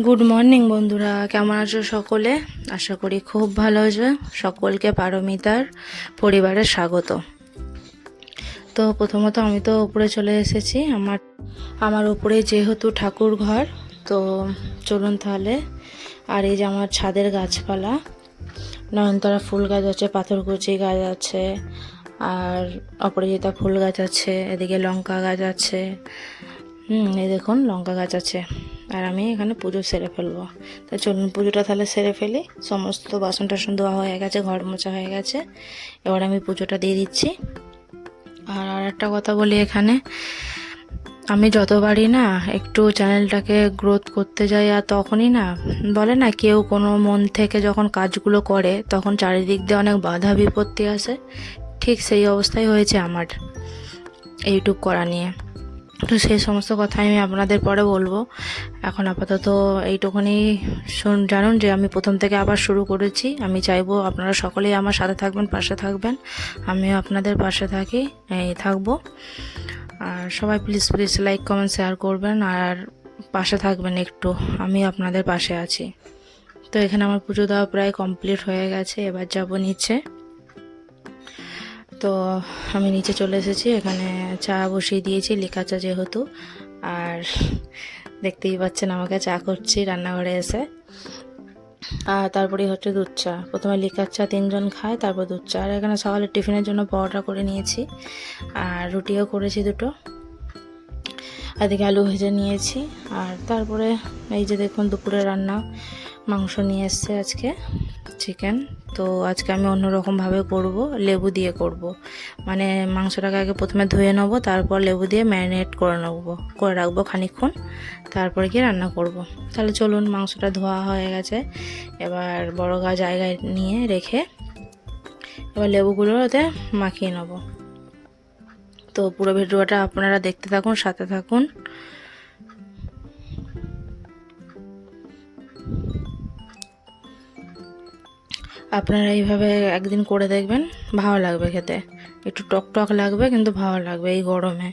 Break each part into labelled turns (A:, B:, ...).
A: Good morning বন্ধুরা, কেমন আছো সকলে? আশা করি খুব ভালো আছো। সকলকে পারমিতার পরিবারে স্বাগত। তো প্রথমত আমি তো উপরে চলে এসেছি। আমার উপরে যেহেতু ঠাকুর ঘর, তো চলুন তাহলে। আর এই যে আমার ছাদের গাছপালা, নয়নতারা ফুল গাছ আছে, পাথরকুচি গাছ আছে, আর অপরাজিতা ফুল গাছ আছে, এদিকে লঙ্কা গাছ আছে। এই দেখুন লঙ্কা গাছ আছে। আর আমি এখানে পুজো সেরে ফেলবো। তা চলুন পুজোটা তাহলে সেরে ফেলি। সমস্ত বাসন টাসন ধোয়া হয়ে গেছে, ঘর মোছা হয়ে গেছে। এবার আমি পুজোটা দিয়ে দিচ্ছি। আর একটা কথা বলি, এখানে আমি যতবারই না একটু চ্যানেলটাকে গ্রোথ করতে যাই, আর তখনই না বলে না কেউ কোনো মন থেকে যখন কাজগুলো করে তখন চারিদিক দিয়ে অনেক বাধা বিপত্তি আসে। ঠিক সেই অবস্থাই হয়েছে আমার ইউটিউব করা নিয়ে। তো সেই সমস্ত কথা আমি আপনাদের পরে বলবো। এখন আপাতত এইটুকুনি জানুন যে আমি প্রথম থেকে আবার শুরু করেছি। আমি চাইবো আপনারা সকলেই আমার সাথে থাকবেন, পাশে থাকবেন। আমিও আপনাদের পাশে থাকবো। আর সবাই please please like comment share করবেন, আর পাশে থাকবেন একটু। আমি আপনাদের পাশে আছি। তো এখানে আমার পুজো দেওয়া প্রায় কমপ্লিট হয়ে গেছে। এবার যাবো নিচে। তো আমি নিচে চলে এসেছি। এখানে চা বসিয়ে দিয়েছি, লিকা চা যেহেতু। আর দেখতেই পাচ্ছেন আমাকে চা করছি রান্নাঘরে এসে। আর তারপরে হচ্ছে দুধ চা। প্রথমে লিকার চা 3জন খায়, তারপর দুধ চা। আর এখানে সকালে টিফিনের জন্য পরোটা করে নিয়েছি, আর রুটিও করেছি 2টো। এদিকে আলু ভেজে নিয়েছি। আর তারপরে এই যে দেখুন দুপুরে রান্না, মাংস নিয়ে এসছে আজকে, চিকেন। তো আজকে আমি অন্যরকমভাবে করব, লেবু দিয়ে করব। মানে মাংসটাকে আগে প্রথমে ধুয়ে নেব, তারপর লেবু দিয়ে ম্যারিনেট করে রাখবো খানিকক্ষণ, তারপরে গিয়ে রান্না করব। তাহলে চলুন, মাংসটা ধোয়া হয়ে গেছে। এবার বড় জায়গায় নিয়ে রেখে এবার লেবুগুলো ওতে মাখিয়ে নেব। তো পুরো ভিডিওটা আপনারা দেখতে থাকুন, সাথে থাকুন। আপনারা এইভাবে একদিন করে দেখবেন, ভালো লাগবে খেতে। একটু টক টক লাগবে, কিন্তু ভালো লাগবে এই গরমে।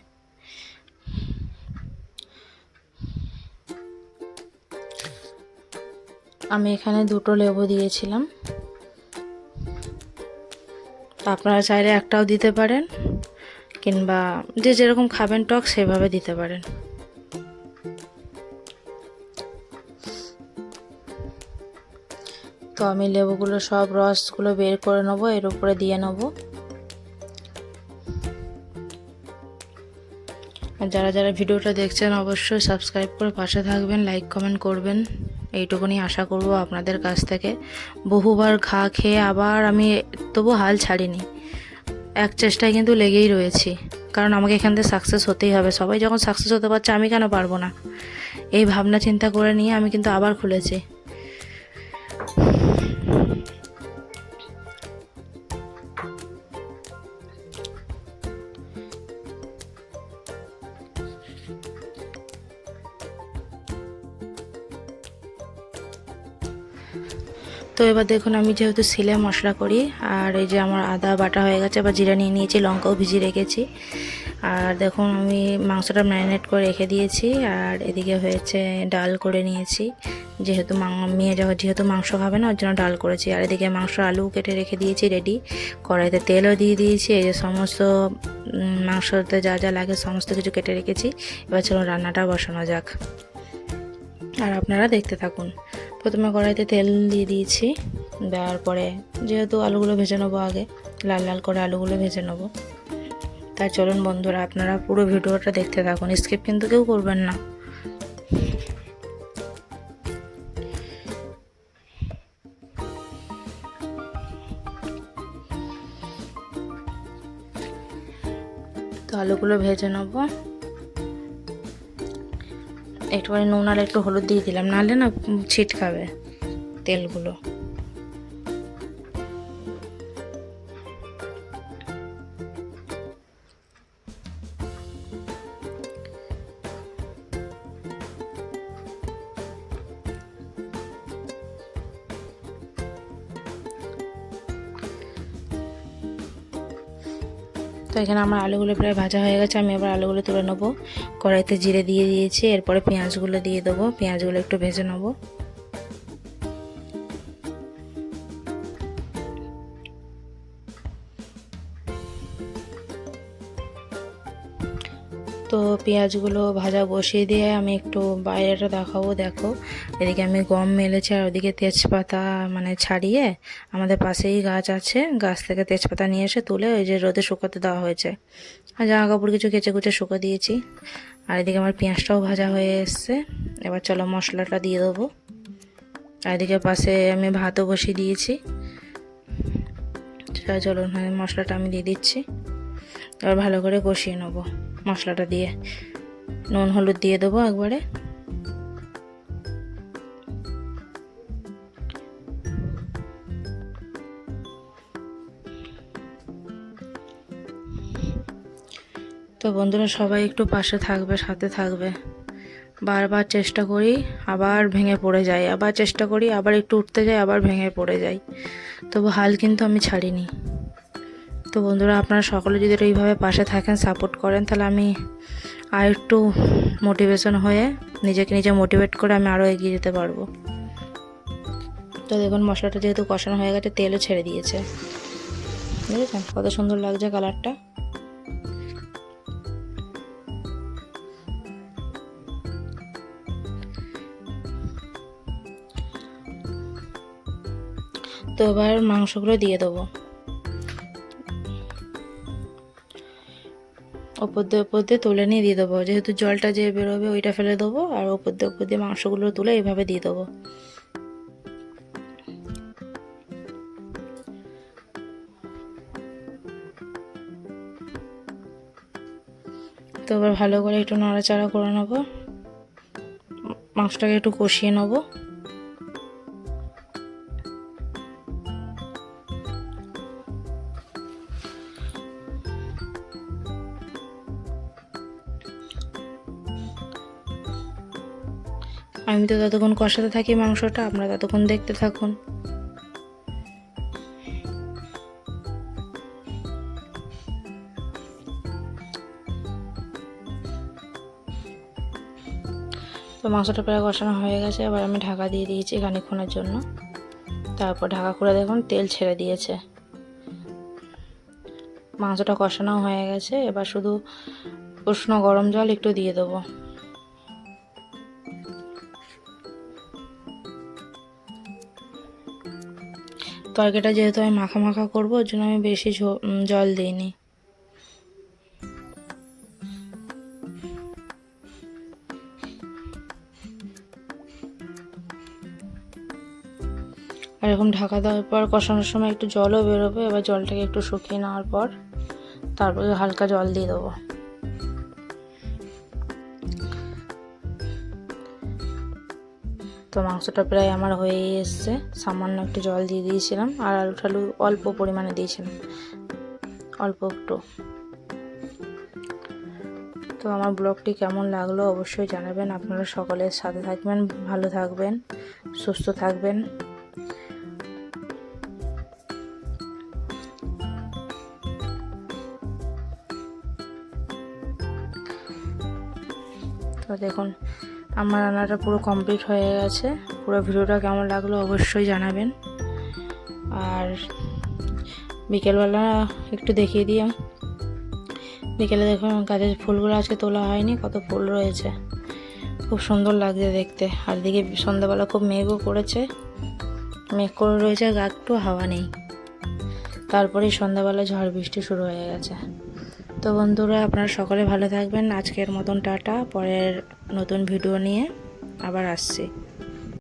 A: আমি এখানে 2টো লেবু দিয়েছিলাম। আপনারা চাইলে একটাও দিতে পারেন, কিংবা যে যেরকম খাবেন টক সেভাবে দিতে পারেন। তো আমি লেবুগুলো সব রসগুলো বের করে নেবো, এর উপরে দিয়ে নেবো। আর যারা যারা ভিডিওটা দেখছেন অবশ্যই সাবস্ক্রাইব করে পাশে থাকবেন, লাইক কমেন্ট করবেন। এইটুকুনি আশা করব আপনাদের কাছ থেকে। বহুবার ঘা খেয়ে আবার আমি তবু হাল ছাড়িনি, এক চেষ্টায় কিন্তু লেগেই রয়েছি। কারণ আমাকে এখান থেকে সাকসেস হতেই হবে। সবাই যখন সাকসেস হতে পারছে, আমি কেন পারবো না? এই ভাবনা চিন্তা করে নিয়ে আমি কিন্তু আবার খুলেছি। তো এবার দেখুন, আমি যেহেতু সিলে মশলা করি, আর এই যে আমার আদা বাটা হয়ে গেছে, আবার জিরা নিয়ে নিয়েছি, লঙ্কাও ভিজিয়ে রেখেছি। আর দেখুন আমি মাংসটা ম্যারিনেট করে রেখে দিয়েছি। আর এদিকে হয়েছে ডাল করে নিয়েছি, যেহেতু মেয়ে যেহেতু মাংস খাবে না, ওর জন্য ডাল করেছি। আর এদিকে মাংস আলু কেটে রেখে দিয়েছি রেডি। কড়াইতে তেলও দিয়ে দিয়েছি। এই যে সমস্ত মাংসতে যা যা লাগে সমস্ত কিছু কেটে রেখেছি। এবার চলুন রান্নাটা বসানো যাক, আর আপনারা দেখতে থাকুন। প্রথমে কড়াইতে তেল দিয়ে দিয়েছি। দেওয়ার পরে যেহেতু আলুগুলো ভেজে নেবো, আগে লাল লাল করে আলুগুলো ভেজে নেবো। তাই চলুন বন্ধুরা, আপনারা পুরো ভিডিওটা দেখতে থাকুন, স্কিপ কিন্তু কেউ করবেন না। তো আলুগুলো ভেজে নেবো। একটুখানি নুন আর একটু হলুদ দিয়ে দিলাম, নাহলে না ছিটকাবে তেলগুলো। তো এখানে আমার আলুগুলো প্রায় ভাজা হয়ে গেছে, আমি এবার আলুগুলো তুলে নেবো। কড়াইতে জিরে দিয়ে দিয়েছি, এরপরে পেঁয়াজগুলো দিয়ে দেবো, পেঁয়াজগুলো একটু ভেজে নেবো। তো পেঁয়াজগুলো ভাজা বসিয়ে দিয়ে আমি একটু বাইরেটা দেখাবো। দেখো এদিকে আমি গম মেলেছি, আর ওদিকে তেজপাতা মানে ছাড়িয়ে আমাদের পাশেই গাছ আছে, গাছ থেকে তেজপাতা নিয়ে এসে তুলে ওই যে রোদে শুকোতে দেওয়া হয়েছে। আর জামা কাপড় কিছু কেচে কুচে শুকো দিয়েছি। আর এদিকে আমার পেঁয়াজটাও ভাজা হয়ে এসছে। এবার চলো মশলাটা দিয়ে দেবো। আর এদিকে পাশে আমি ভাতও বসিয়ে দিয়েছি। চলো মশলাটা আমি দিয়ে দিচ্ছি। এবার ভালো করে কষিয়ে নেবো মশলাটা দিয়ে, নুন হলুদ দিয়ে দেবো একবারে। তো বন্ধুরা সবাই একটু পাশে থাকবে, সাথে থাকবে। বারবার চেষ্টা করি, আবার ভেঙে পড়ে যাই, আবার চেষ্টা করি, আবার একটু উঠতে যাই, আবার ভেঙে পড়ে যাই, তবু হাল কিন্তু আমি ছাড়িনি। তো বন্ধুরা আপনারা সকলে যদি এইভাবে পাশে থাকেন, সাপোর্ট করেন, তাহলে আমি আর একটু মোটিভেশন হয়ে নিজেকে নিজে মোটিভেট করে আমি আরও এগিয়ে যেতে পারবো। তো দেখুন মশলাটা যেহেতু কষানো হয়ে গেছে, তেলও ছেড়ে দিয়েছে, বুঝেছেন কত সুন্দর লাগছে কালারটা। তো এবার মাংসগুলো দিয়ে দেবো, ওপর দিয়ে তুলে নিয়ে দিয়ে দেবো, যেহেতু জলটা যে বেরোবে ওইটা ফেলে দেবো, আর ওপর দিয়ে মাংসগুলো তুলে এইভাবে দিয়ে দেবো। তো এবার ভালো করে একটু নাড়াচাড়া করে নেবো, মাংসটাকে একটু কষিয়ে নেবো। আমি তো ততক্ষণ কষাতে থাকি মাংসটা, আপনারা ততক্ষণ দেখতে থাকুন। তো মাংসটা প্রায় কষানো হয়ে গেছে, এবার আমি ঢাকা দিয়ে দিয়েছি খানিকক্ষণের জন্য। তারপর ঢাকা খুলে দেখুন তেল ছেড়ে দিয়েছে, মাংসটা কষানো হয়ে গেছে। এবার শুধু উষ্ণ গরম জল একটু দিয়ে দেবো। তরকারিটা যেহেতু আমি মাখা মাখা করবো, ওর জন্য আমি বেশি জল দিইনি। আর এরকম ঢাকা দেওয়ার পর কষানোর সময় একটু জলও বেরোবে। এবার জলটাকে একটু শুকিয়ে নেওয়ার পর তারপরে হালকা জল দিয়ে দেবো। তো মাংসটা প্রায় আমার হয়ে এসছে, সামান্য একটু জল দিয়ে দিয়েছিলাম, আর আলু টালু অল্প পরিমাণে দিয়েছিলাম, অল্প একটু। তো আমার ব্লগটি কেমন লাগলো অবশ্যই জানাবেন। আপনারা সকলের সাথে থাকবেন, ভালো থাকবেন, সুস্থ থাকবেন। তো দেখুন আমার রান্নাটা পুরো কমপ্লিট হয়ে গেছে। পুরো ভিডিওটা কেমন লাগলো অবশ্যই জানাবেন। আর বিকেলবেলা একটু দেখিয়ে দিই, বিকেলে দেখুন গাছের ফুলগুলো আজকে তোলা হয়নি, কত ফুল রয়েছে, খুব সুন্দর লাগছে দেখতে। আর দিকে সন্ধ্যাবেলা খুব মেঘও করেছে, মেঘ করে রয়েছে, গা একটু হাওয়া নেই। তারপরেই সন্ধ্যাবেলা ঝড় বৃষ্টি শুরু হয়ে গেছে। তো বন্ধুরা আপনারা সকলে ভালো থাকবেন। আজকের মতন টাটা, পরের নতুন ভিডিও নিয়ে আবার আসছি।